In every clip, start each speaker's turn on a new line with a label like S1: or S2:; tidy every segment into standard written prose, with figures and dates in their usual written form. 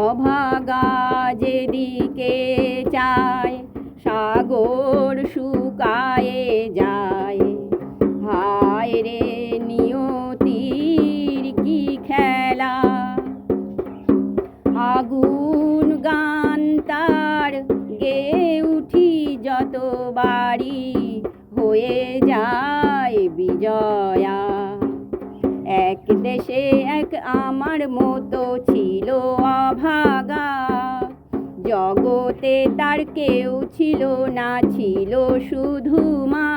S1: অভাগা যেদিকে চায় সাগর শুকায়ে যায়। হায় রে নিয়তির কি খেলা, আগুন গান তার গেয়ে উঠি যত বাড়ি হয়ে যায় বিজয়া। এক দেশে এক আমার মতো ছিল অভাগা, জগতে তার কেউ ছিল না, ছিল শুধু মা।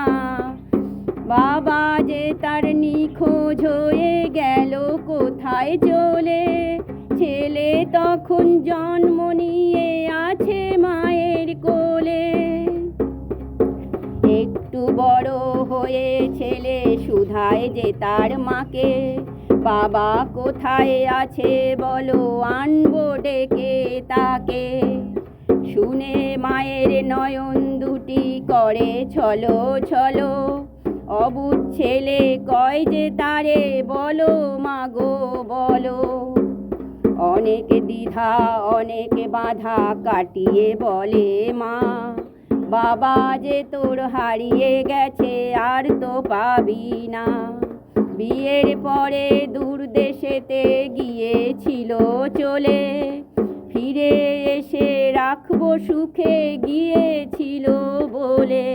S1: বাবা যে তার নিখোঁজ হয়ে গেল কোথায় চলে, ছেলে তখন জন্ম নিয়ে আছে মায়ের কোলে। একটু বড় হয়ে ছেলে শুধায় যে তার মাকে, বাবা কোথায় আছে বলো আনবো ডেকে তাকে। শুনে মায়ের নয়ন দুটি করে ছলো ছলো, অবুঝ ছেলে কয় যে তারে বলো মাগো বলো। অনেক দ্বিধা অনেক বাধা কাটিয়ে বলে মা, বাবা যে তোর হারিয়ে গেছে আর তো পাবি না। বিয়ের পরে দূর দেশেতে গিয়েছিল চলে, ফিরে এসে রাখবো সুখে গিয়েছিল বলে।